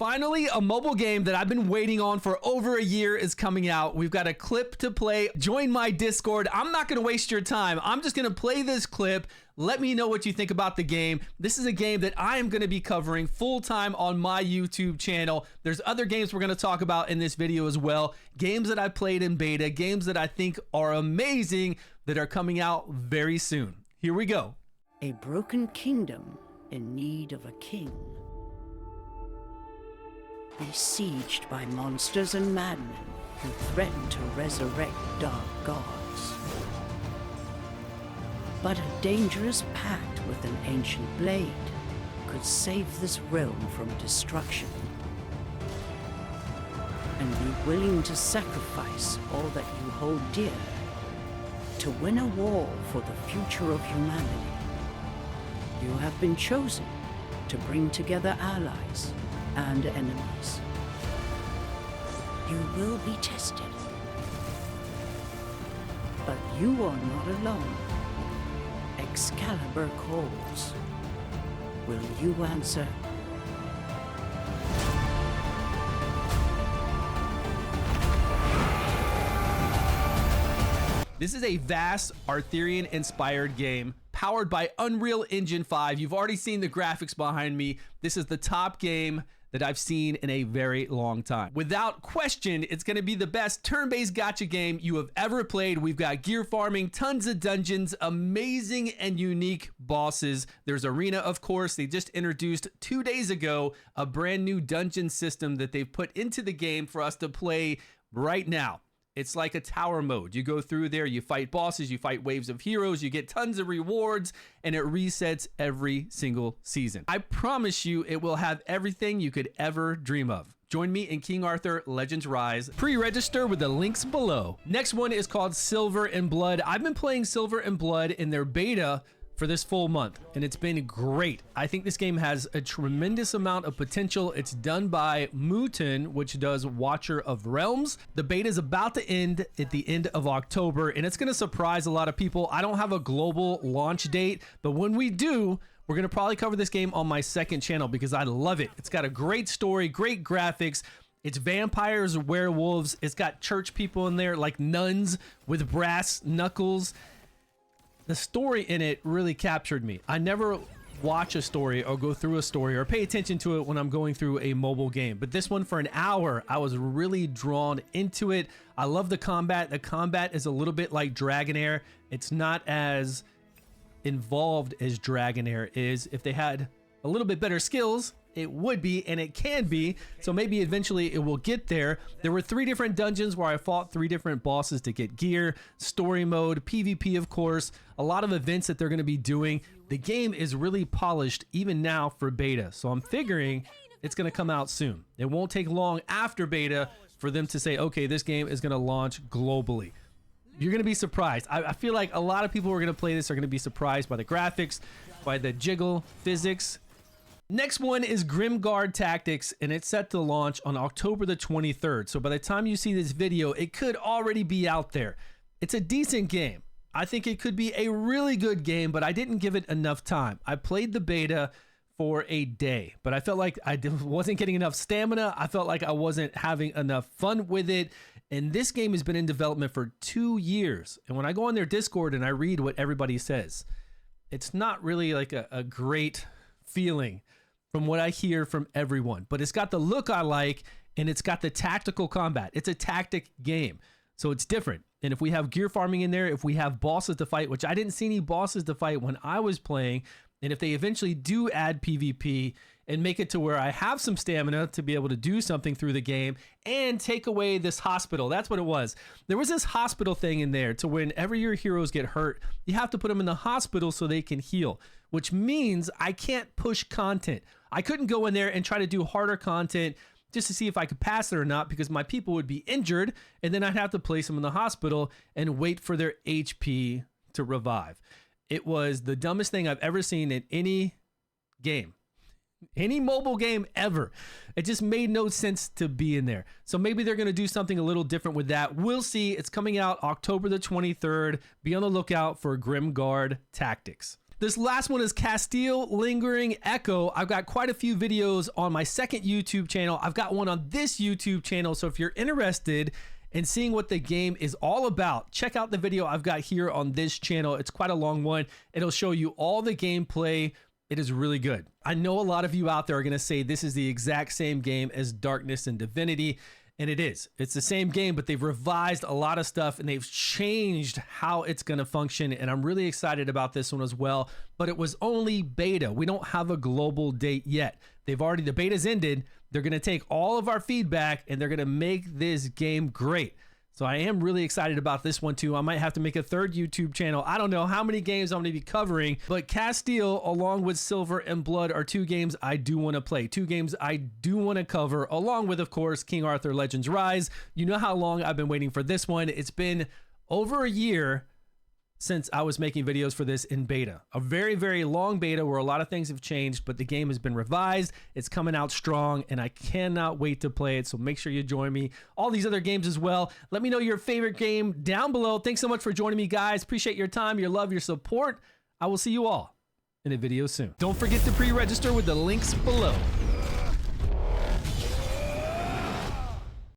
Finally, a mobile game that I've been waiting on for over a year is coming out. We've got a clip to play. Join my Discord. I'm not going to waste your time. I'm just going to play this clip. Let me know what you think about the game. This is a game that I am going to be covering full-time on my YouTube channel. There's other games we're going to talk about in this video as well. Games that I played in beta, games that I think are amazing that are coming out very soon. Here we go. A broken kingdom in need of a king. Besieged by monsters and madmen who threaten to resurrect dark gods. But a dangerous pact with an ancient blade could save this realm from destruction. And be willing to sacrifice all that you hold dear to win a war for the future of humanity. You have been chosen to bring together allies and enemies. You will be tested. But you are not alone. Excalibur calls. Will you answer? This is a vast Arthurian-inspired game powered by Unreal Engine 5. You've already seen the graphics behind me. This is the top game that I've seen in a very long time. Without question, it's going to be the best turn-based gacha game you have ever played. We've got gear farming, tons of dungeons, amazing and unique bosses. There's Arena, of course. They just introduced 2 days ago a brand new dungeon system that they've put into the game for us to play right now. It's like a tower mode. You go through there, you fight bosses, you fight waves of heroes, you get tons of rewards, and it resets every single season. I promise you it will have everything you could ever dream of. Join me in King Arthur Legends Rise. Pre-register with the links below. Next one is called Silver and Blood. I've been playing Silver and Blood in their beta for this full month, and it's been great. I think this game has a tremendous amount of potential. It's done by Muton, which does Watcher of Realms. The beta is about to end at the end of October, and it's going to surprise a lot of people. I don't have a global launch date, but when we do, we're going to probably cover this game on my second channel because I love it. It's got a great story, great graphics. It's vampires, werewolves. It's got church people in there like nuns with brass knuckles. The story in it really captured me. I never watch a story or go through a story or pay attention to it when I'm going through a mobile game. But this one, for an hour, I was really drawn into it. I love the combat. The combat is a little bit like Dragonair. It's not as involved as Dragonair is. If they had a little bit better skills, it would be, and it can be, so maybe eventually it will get there. There were 3 different dungeons where I fought 3 different bosses to get gear, story mode, PvP of course, a lot of events that they're going to be doing. The game is really polished even now for beta, so I'm figuring it's going to come out soon. It won't take long after beta for them to say, okay, this game is going to launch globally. You're going to be surprised. I feel like a lot of people who are going to play this are going to be surprised by the graphics, by the jiggle physics. Next one is Grimguard Tactics, and it's set to launch on October the 23rd. So by the time you see this video, it could already be out there. It's a decent game. I think it could be a really good game, but I didn't give it enough time. I played the beta for a day, but I felt like I wasn't getting enough stamina. I felt like I wasn't having enough fun with it. And this game has been in development for 2 years. And when I go on their Discord and I read what everybody says, it's not really like a great feeling from what I hear from everyone, but it's got the look I like, and it's got the tactical combat. It's a tactic game, so it's different. And if we have gear farming in there, if we have bosses to fight, which I didn't see any bosses to fight when I was playing, and if they eventually do add PvP and make it to where I have some stamina to be able to do something through the game and take away this hospital. That's what it was. There was this hospital thing in there to whenever your heroes get hurt, you have to put them in the hospital so they can heal, which means I can't push content. I couldn't go in there and try to do harder content just to see if I could pass it or not because my people would be injured and then I'd have to place them in the hospital and wait for their HP to revive. It was the dumbest thing I've ever seen in any game. Any mobile game ever. It just made no sense to be in there. So maybe they're going to do something a little different with that. We'll see. It's coming out October the 23rd. Be on the lookout for Grimguard Tactics. This last one is Castile Lingering Echo. I've got quite a few videos on my second YouTube channel. I've got one on this YouTube channel. So if you're interested in seeing what the game is all about, check out the video I've got here on this channel. It's quite a long one. It'll show you all the gameplay. It is really good. I know a lot of you out there are going to say this is the exact same game as Darkness and Divinity. And it is. It's the same game, but they've revised a lot of stuff and they've changed how it's going to function. And I'm really excited about this one as well. But it was only beta. We don't have a global date yet. The beta's ended. They're going to take all of our feedback and they're going to make this game great. So I am really excited about this one too. I might have to make a third YouTube channel. I don't know how many games I'm going to be covering, but Castile along with Silver and Blood are two games I do want to play. Two games I do want to cover, along with, of course, King Arthur Legends Rise. You know how long I've been waiting for this one. It's been over a year since I was making videos for this in beta. A very, very long beta where a lot of things have changed, but the game has been revised. It's coming out strong, and I cannot wait to play it, so make sure you join me. All these other games as well. Let me know your favorite game down below. Thanks so much for joining me, guys. Appreciate your time, your love, your support. I will see you all in a video soon. Don't forget to pre-register with the links below.